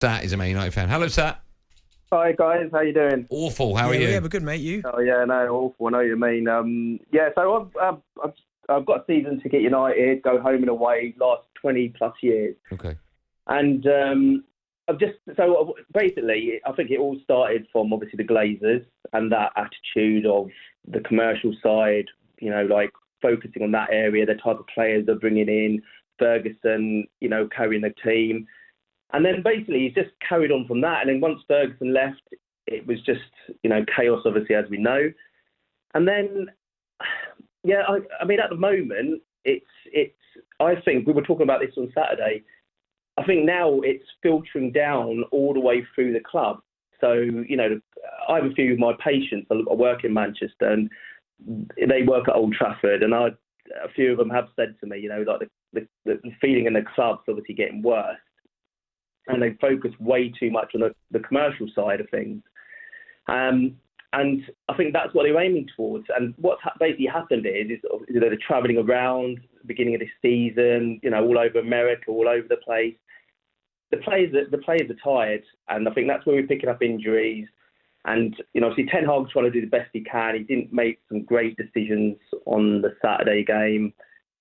Sat is a Man United fan. Hello, Sat. Hi guys, how you doing? Awful. How are you? Yeah, we're good, mate. You? Oh yeah, no, awful. I know what you mean. So I've got a season ticket United, go home and away, last 20 plus years. Okay. And basically, I think it all started from obviously the Glazers and that attitude of the commercial side. You know, like focusing on that area, the type of players they're bringing in, Ferguson, you know, carrying the team. And then basically he's just carried on from that. And then once Ferguson left, it was just, you know, chaos, obviously, as we know. And then, yeah, I mean, at the moment, it's. I think we were talking about this on Saturday. I think now it's filtering down all the way through the club. So, you know, I have a few of my patients. I work in Manchester and they work at Old Trafford. And a few of them have said to me, you know, like the feeling in the club's obviously getting worse. And they focus way too much on the commercial side of things. And I think that's what they're aiming towards. And what's basically happened is you know, they're travelling around the beginning of this season, you know, all over America, all over the place. The players are tired, and I think that's where we're picking up injuries. And, you know, obviously Ten Hag's trying to do the best he can. He didn't make some great decisions on the Saturday game.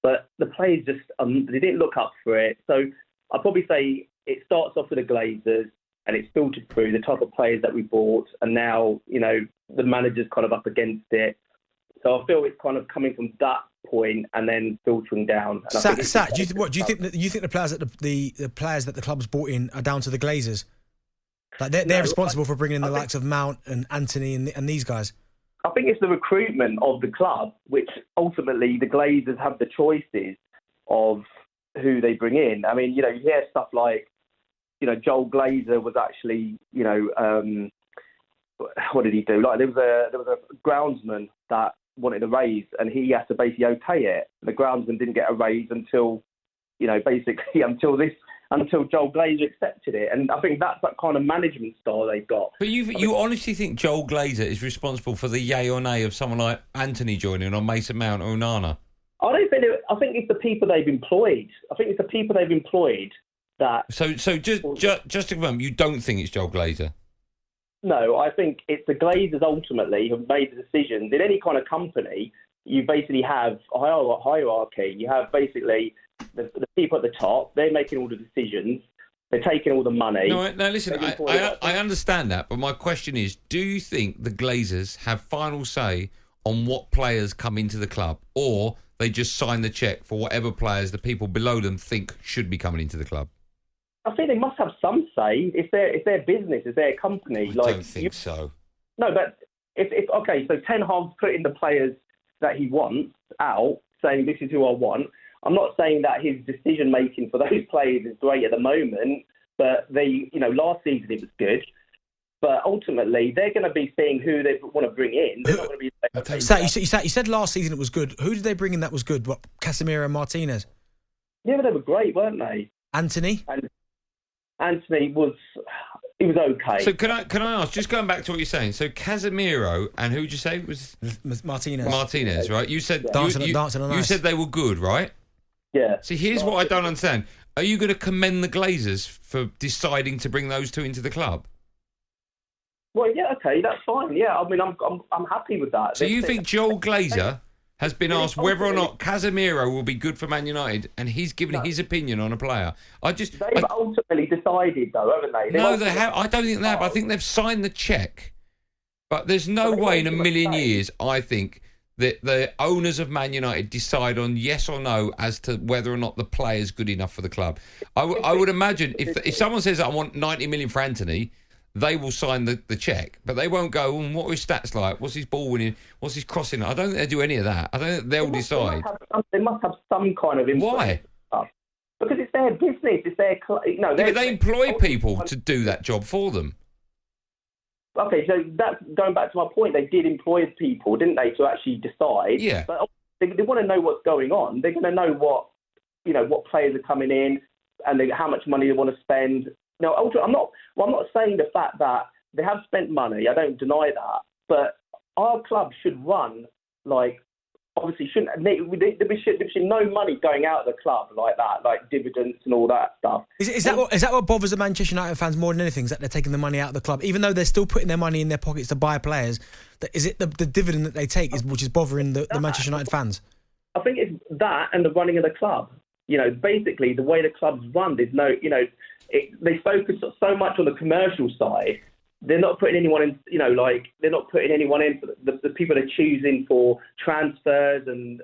But the players just, they didn't look up for it. So I'd probably say it starts off with the Glazers, and it's filtered through the type of players that we bought, and now, you know, the manager's kind of up against it. So I feel it's kind of coming from that point and then filtering down. And Sat, do you think the players that the players that the club's bought in are down to the Glazers? Like they're responsible for bringing in the likes of Mount and Anthony and these guys. I think it's the recruitment of the club, which ultimately the Glazers have the choices of who they bring in. I mean, you know, you hear stuff like, you know, Joel Glazer was actually, you know, what did he do? Like there was a groundsman that wanted a raise, and he had to basically okay it. The groundsman didn't get a raise until, you know, basically until Joel Glazer accepted it. And I think that's that kind of management style they've got. But you honestly think Joel Glazer is responsible for the yay or nay of someone like Anthony joining or Mason Mount or Onana? I think it's the people they've employed. I think it's the people they've employed that. So just to confirm, you don't think it's Joel Glazer? No, I think it's the Glazers ultimately who've made the decisions. In any kind of company, you basically have a hierarchy. You have basically the people at the top. They're making all the decisions. They're taking all the money. No, listen, I understand that, but my question is, do you think the Glazers have final say on what players come into the club, or they just sign the cheque for whatever players the people below them think should be coming into the club? I think they must have some say. It's their business, it's their company. I don't think so. No, but if okay, so Ten Hag's putting the players that he wants out, saying this is who I want. I'm not saying that his decision making for those players is great at the moment, but they, you know, last season it was good. But ultimately, they're going to be seeing who they want to bring in. They're not going to be. You said last season it was good. Who did they bring in that was good? What, Casemiro and Martinez? Yeah, but they were great, weren't they? Anthony? And Anthony was okay. So can I ask, just going back to what you're saying, so Casemiro and who did you say was Martinez, right? You said you said they were good, right? Yeah. See, here's what I don't understand. Are you going to commend the Glazers for deciding to bring those two into the club? Well, yeah, okay, that's fine. Yeah, I mean, I'm happy with that. So you think Joel Glazer has been asked whether or not Casemiro will be good for Man United, and he's given his opinion on a player? They've ultimately decided, though, haven't they? No, they have. I don't think they have. I think they've signed the cheque. But there's no way in a million years, I think, that the owners of Man United decide on yes or no as to whether or not the player's good enough for the club. I would imagine if someone says, I want 90 million for Anthony, they will sign the cheque, but they won't go, what are his stats like? What's his ball winning? What's his crossing? I don't think they do any of that. I don't think they'll decide. They must have some kind of influence. Why? Because it's their business. It's their... No, they employ people to do that job for them. Okay, so that's going back to my point. They did employ people, didn't they, to actually decide? Yeah. But they want to know what's going on. They're going to know what players are coming in and how much money they want to spend. No, I'm not saying the fact that they have spent money. I don't deny that, but our club should run like obviously there should no money going out of the club like that, like dividends and all that stuff. Is that what bothers the Manchester United fans more than anything? Is that they're taking the money out of the club, even though they're still putting their money in their pockets to buy players? Is it the dividend that they take which is bothering the Manchester United fans? I think it's that and the running of the club. Basically the way the club's run, there's no, they focus so much on the commercial side. They're not putting anyone in, they're not putting anyone in for the people they're choosing for transfers, and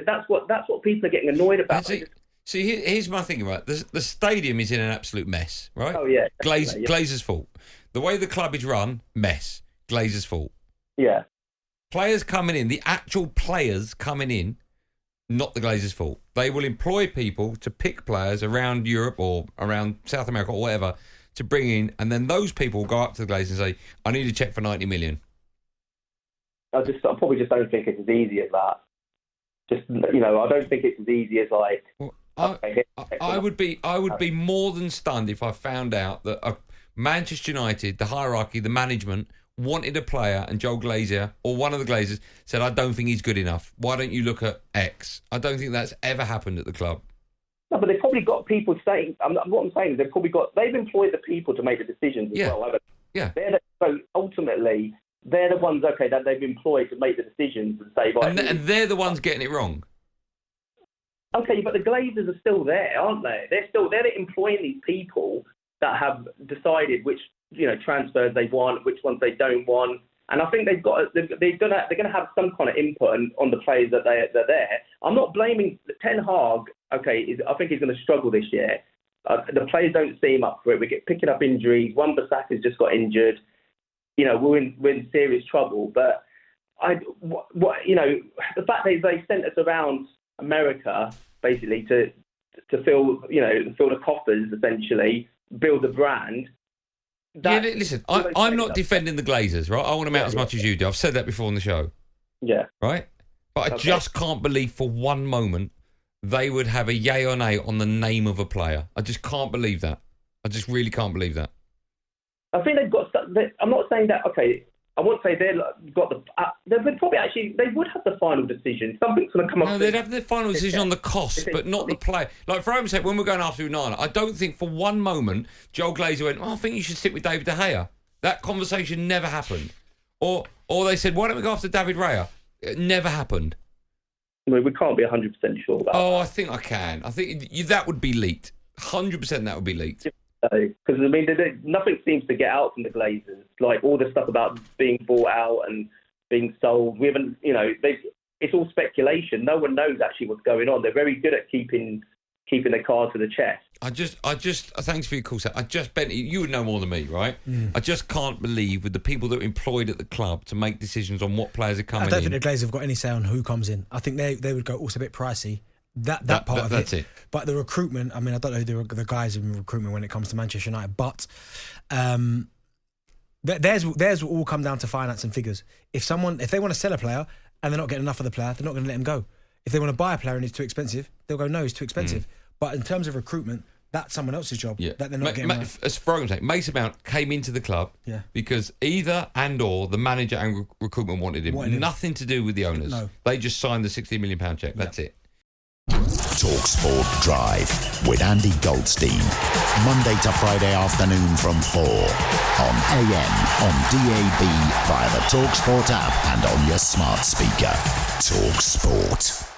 that's what people are getting annoyed about. See, here's my thing, right? The stadium is in an absolute mess, right? Oh yeah, Glazers' fault. The way the club is run, mess. Glazers' fault. Yeah. Players coming in, the actual players coming in, not the Glazers' fault. They will employ people to pick players around Europe or around South America or whatever to bring in, and then those people will go up to the Glazers and say, I need a check for 90 million. I probably just don't think it's as easy as that. I don't think it's as easy as like... Well, I would be more than stunned if I found out that Manchester United, the hierarchy, the management, wanted a player and Joel Glazer, or one of the Glazers, said, I don't think he's good enough. Why don't you look at X? I don't think that's ever happened at the club. No, but they've probably got people saying. What I'm saying is they've employed the people to make the decisions as well. Yeah. So ultimately, they're the ones that they've employed to make the decisions and say. Right, and they're the ones getting it wrong. Okay, but the Glazers are still there, aren't they? They're employing these people that have decided which transfers they want, which ones they don't want. And I think they're going to have some kind of input on the players that they're there. I'm not blaming Ten Hag. Okay, I think he's going to struggle this year. The players don't seem up for it. We get picking up injuries. Wan-Bissaka's just got injured. We're in serious trouble. But the fact that they sent us around America basically to fill the coffers, essentially build a brand. Listen, I'm not defending the Glazers, right? I want them out as much as you do. I've said that before on the show. Yeah. Right? But I just can't believe for one moment they would have a yay or nay on the name of a player. I just can't believe that. I just really can't believe that. I think they've got... I'm not saying that... Okay, I won't say they've got the... They would probably actually... They would have the final decision. Something's going to come up... No, they'd have the final decision on the cost, but not the player. Like, for argument's sake, when we're going after Unana, I don't think for one moment Joel Glazer went, I think you should sit with David De Gea. That conversation never happened. Or they said, why don't we go after David Raya? It never happened. We can't be 100% sure about that. I think I can. I think that would be leaked. 100% that would be leaked. Because, nothing seems to get out from the Glazers. Like, all the stuff about being bought out and being sold. We haven't, it's all speculation. No one knows actually what's going on. They're very good at keeping their cards to the chest. Thanks for your call, Seth. Benny, you would know more than me, right? I just can't believe with the people that are employed at the club to make decisions on what players are coming in. I don't think the Glazers have got any say on who comes in. I think they would go, also a bit pricey. That part of that's it. But the recruitment, I don't know who the guys in recruitment when it comes to Manchester United, but theirs will all come down to finance and figures. If they want to sell a player and they're not getting enough of the player, they're not going to let him go. If they want to buy a player and it's too expensive, they'll go, no, it's too expensive. But in terms of recruitment, that's someone else's job that they're not getting right. As for argument's sake, Mason Mount came into the club because either or the manager and recruitment wanted him. Nothing to do with the owners. No. They just signed the £60 million check. That's it. talkSPORT Drive with Andy Goldstein. Monday to Friday afternoon from 4 on AM, on DAB, via the talkSPORT app and on your smart speaker. talkSPORT.